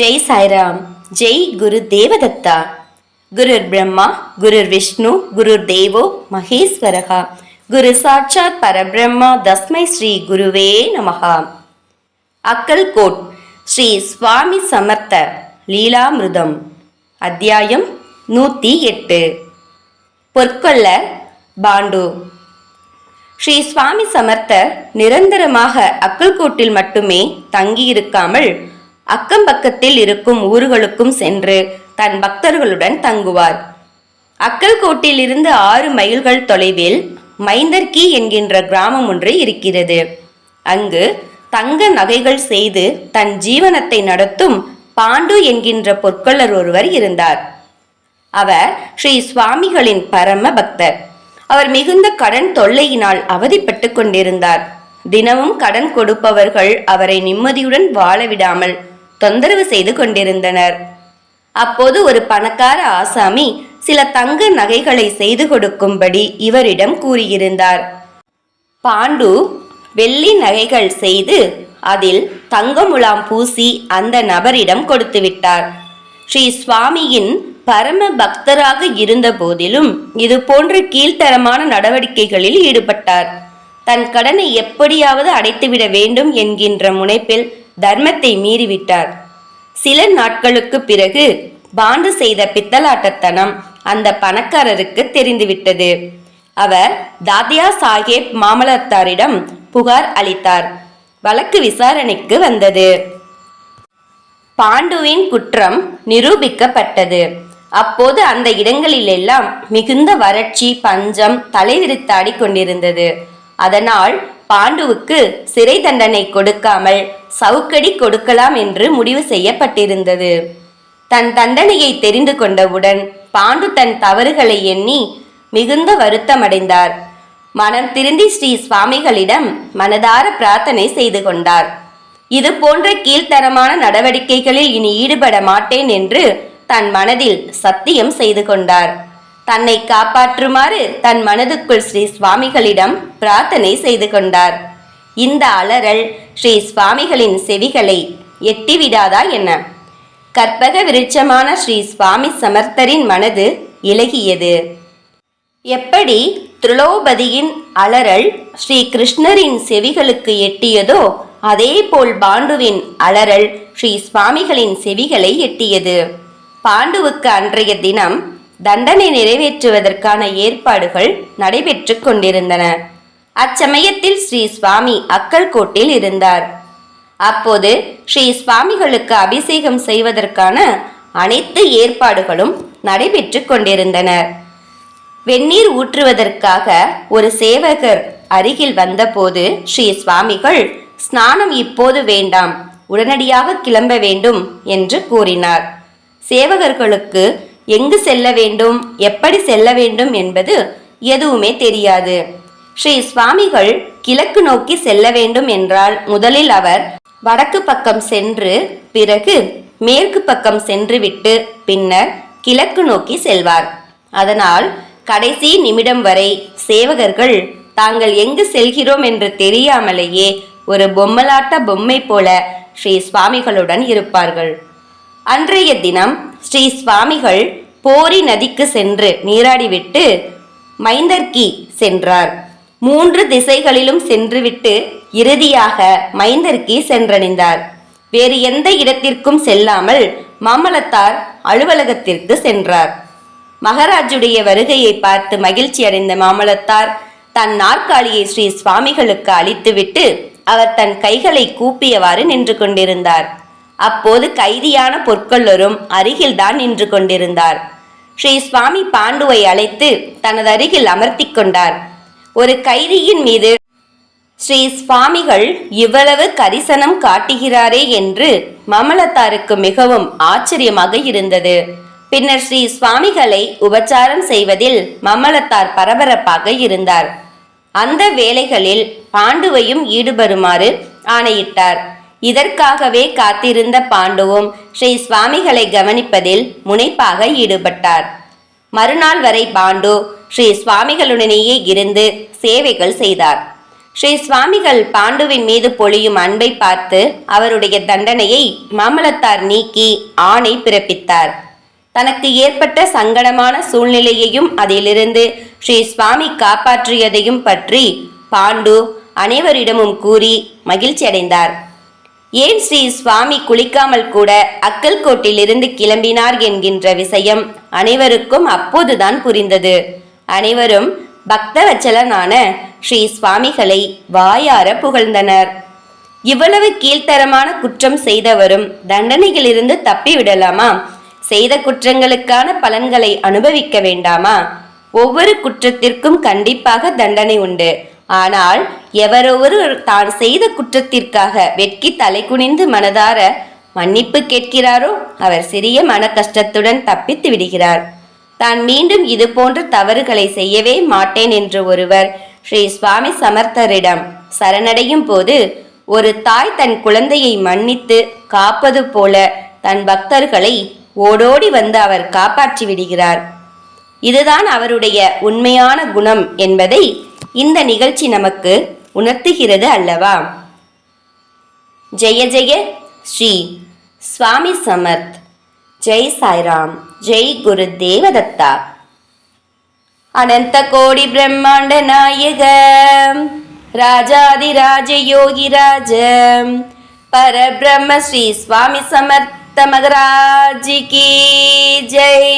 जय साईराम। जय गुरु देवदत्ता। गुरुर् ब्रह्मा गुरुर् विष्णु गुरुर्देवो महेश्वरः गुरु साक्षात् परब्रह्म तस्मै श्री गुरुवे नमः। अक्कलकोट श्री स्वामी समर्थ लीलामृतम अध्यायम 108 பொற்கொள்ளர் பாண்டு। ஸ்ரீ சுவாமி சமர்த்தர் நிரந்தரமாக அக்கல்கோட்டில் மட்டுமே தங்கியிருக்காமல் அக்கம் பக்கத்தில் இருக்கும் ஊர்களுக்கும் சென்று தன் பக்தர்களுடன் தங்குவார். அக்கல்கோட்டில் இருந்து 6 மைல்கள் தொலைவில் மைந்தர்கி என்கின்ற கிராமம் ஒன்று இருக்கிறது. அங்கு தங்க நகைகள் செய்து தன் ஜீவனத்தை நடத்தும் பாண்டு என்கின்ற பொற்கொள்ளர் ஒருவர் இருந்தார். அவர் ஸ்ரீ சுவாமிகளின் பரம பக்தர். அவர் மிகுந்த கடன் தொல்லையினால் அவதிப்பட்டு கொண்டிருந்தார். தினமும் கடன் கொடுப்பவர்கள் அவரை நிம்மதியுடன் வாழ விடாமல் தொந்தரவு செய்து கொண்டிருந்தனர். அப்போது ஒரு பணக்கார ஆசாமி சில தங்க நகைகளை செய்து கொடுக்கும்படி இவரிடம் கூறியிருந்தார். பாண்டு வெள்ளி நகைகள் செய்து அதில் தங்க முலாம் பூசி அந்த நபரிடம் கொடுத்து விட்டார். ஸ்ரீ சுவாமியின் பரம பக்தராக இருந்த போதிலும் இது போன்ற கீழ்த்தரமான நடவடிக்கைகளில் ஈடுபட்டார். தன் கடனை எப்படியாவது அடைத்துவிட வேண்டும் என்கின்ற முனைப்பில் தர்மத்தை மீறிவிட்டார். சில நாட்களுக்கு பிறகு பாண்டு செய்த பித்தலாட்டத்தனம் அந்த பணக்காரருக்கு தெரிந்துவிட்டது. அவர் தாதியா சாஹேப் மாமலத்தாரிடம் புகார் அளித்தார். வழக்கு விசாரணைக்கு வந்தது. பாண்டுவின் குற்றம் நிரூபிக்கப்பட்டது. அப்போது அந்த இடங்களிலெல்லாம் மிகுந்த வறட்சி பஞ்சம் தலைவிரித்தாடி கொண்டிருந்தது. அதனால் பாண்டுவுக்கு சிறை தண்டனை கொடுக்காமல் சவுக்கடி கொடுக்கலாம் என்று முடிவு செய்யப்பட்டிருந்தது. தன் தண்டனையை தெரிந்து கொண்டவுடன் பாண்டு தன் தவறுகளை எண்ணி மிகுந்த வருத்தமடைந்தார். மனம் திருந்தி ஸ்ரீ சுவாமிகளிடம் மனதார பிரார்த்தனை செய்து கொண்டார். இது போன்ற கீழ்த்தரமான நடவடிக்கைகளில் இனி ஈடுபட மாட்டேன் என்று தன் மனதில் சத்தியம் செய்து கொண்டார். தன்னை காப்பாற்றுமாறு தன் மனதுக்குள் ஸ்ரீ சுவாமிகளிடம் பிரார்த்தனை செய்து கொண்டார். இந்த அலறல் ஸ்ரீ சுவாமிகளின் செவிகளை எட்டிவிடாதா என்ன? கற்பக விருட்சமான ஸ்ரீ சுவாமி சமர்த்தரின் மனது இலகியது. எப்படி திரிலோபதியின் அலறல் ஸ்ரீ கிருஷ்ணரின் செவிகளுக்கு எட்டியதோ அதே போல் பாண்டுவின் அலறல் ஸ்ரீ சுவாமிகளின் செவிகளை எட்டியது. பாண்டுவுக்கு அன்றைய தினம் தண்டனை நிறைவேற்றுவதற்கான ஏற்பாடுகள் நடைபெற்று கொண்டிருந்தன. அச்சமயத்தில் ஸ்ரீ சுவாமி அக்கல்கோட்டில் இருந்தார். அப்போது ஸ்ரீ சுவாமிகளுக்கு அபிஷேகம் செய்வதற்கான அனைத்து ஏற்பாடுகளும் நடைபெற்று கொண்டிருந்தன. வெந்நீர் ஊற்றுவதற்காக ஒரு சேவகர் அருகில் வந்தபோது ஸ்ரீ சுவாமிகள் ஸ்நானம் இப்போது வேண்டாம், உடனடியாக கிளம்ப வேண்டும் என்று கூறினார். சேவகர்களுக்கு எங்கு செல்ல வேண்டும் எப்படி செல்ல வேண்டும் என்பது எதுவுமே தெரியாது. ஸ்ரீ சுவாமிகள் கிழக்கு நோக்கி செல்ல வேண்டும் என்றால் முதலில் அவர் வடக்கு பக்கம் சென்று பிறகு மேற்கு பக்கம் சென்றுவிட்டு பின்னர் கிழக்கு நோக்கி செல்வார். அதனால் கடைசி நிமிடம் வரை சேவகர்கள் தாங்கள் எங்கு செல்கிறோம் என்று தெரியாமலேயே ஒரு பொம்மலாட்ட பொம்மை போல ஸ்ரீ சுவாமிகளுடன் இருப்பார்கள். அன்றைய தினம் ஸ்ரீ சுவாமிகள் போரி நதிக்கு சென்று நீராடிவிட்டு மைந்தர்கி சென்றார். 3 திசைகளிலும் சென்றுவிட்டு இறுதியாக மைந்தர்கி சென்றடைந்தார். வேறு எந்த இடத்திற்கும் செல்லாமல் மாமலத்தார் அலுவலகத்திற்கு சென்றார். மகாராஜுடைய வருகையை பார்த்து மகிழ்ச்சி அடைந்த மாமலத்தார் தன் நாற்காலியை ஸ்ரீ சுவாமிகளுக்கு அளித்துவிட்டு அவர் தன் கைகளை கூப்பியவாறு நின்று கொண்டிருந்தார். அப்போது கைதியான பொற்கொள்ளரும் அருகில்தான் நின்று கொண்டிருந்தார். ஸ்ரீ சுவாமி பாண்டுவை அழைத்து தனது அருகில் அமர்த்தி கொண்டார். ஒரு கைதியின் மீது ஸ்ரீ சுவாமிகள் இவ்வளவு கரிசனம் காட்டுகிறாரே என்று மாமலத்தாருக்கு மிகவும் ஆச்சரியமாக இருந்தது. பின்னர் ஸ்ரீ சுவாமிகளை உபச்சாரம் செய்வதில் மாமலத்தார் பரபரப்பாக இருந்தார். அந்த வேளைகளில் பாண்டுவையும் ஈடுபடுமாறு ஆணையிட்டார். இதற்காகவே காத்திருந்த பாண்டுவும் ஸ்ரீ சுவாமிகளை கவனிப்பதில் முனைப்பாக ஈடுபட்டார். மறுநாள் வரை பாண்டு ஸ்ரீ சுவாமிகளுடனேயே இருந்து சேவைகள் செய்தார். ஸ்ரீ சுவாமிகள் பாண்டுவின் மீது பொழியும் அன்பை பார்த்து அவருடைய தண்டனையை மாமலத்தார் நீக்கி ஆணை பிறப்பித்தார். தனக்கு ஏற்பட்ட சங்கடமான சூழ்நிலையையும் அதிலிருந்து ஸ்ரீ சுவாமி காப்பாற்றியதையும் பற்றி பாண்டு அனைவரிடமும் கூறி மகிழ்ச்சி அடைந்தார். ஏன் ஸ்ரீ சுவாமி குளிக்காமல் கூட அக்கல்கோட்டிலிருந்து கிளம்பினார் என்கின்ற விஷயம் அனைவருக்கும் அப்போதுதான் புரிந்தது. அனைவரும் பக்தவச்சலனான ஸ்ரீ சுவாமிகளை வாயார புகழ்ந்தனர். இவ்வளவு கீழ்த்தரமான குற்றம் செய்தவரும் தண்டனைகளிலிருந்து தப்பி விடலாமா? செய்த குற்றங்களுக்கான பலன்களை அனுபவிக்க வேண்டாமா? ஒவ்வொரு குற்றத்திற்கும் கண்டிப்பாக தண்டனை உண்டு. ஆனால் எவரொருவர் தான் செய்த குற்றத்திற்காக வெட்கி தலை குனிந்து மனதார மன்னிப்பு கேட்கிறாரோ அவர் சிறிய மன கஷ்டத்துடன் தப்பித்து விடுகிறார். தான் மீண்டும் இது போன்ற தவறுகளை செய்யவே மாட்டேன் என்று ஒருவர் ஸ்ரீ சுவாமி சமர்த்தரிடம் சரணடையும் போது ஒரு தாய் தன் குழந்தையை மன்னித்து காப்பது போல தன் பக்தர்களை ஓடோடி வந்து அவர் காப்பாற்றி விடுகிறார். இதுதான் அவருடைய உண்மையான குணம் என்பதை இந்த நிகழ்ச்சி நமக்கு உணர்த்துகிறது அல்லவா? ஜெய ஜெய ஸ்ரீ சுவாமி சமர்த். ஜெய் சாய்ராம். ஜெய் குரு தேவதத்தா. அனந்த கோடி பிரம்மாண்ட நாயக ராஜாதிராஜ யோகிராஜ பரபிரம்ம ஸ்ரீ சுவாமி சமர்த்த மகராஜ் கி ஜெய்.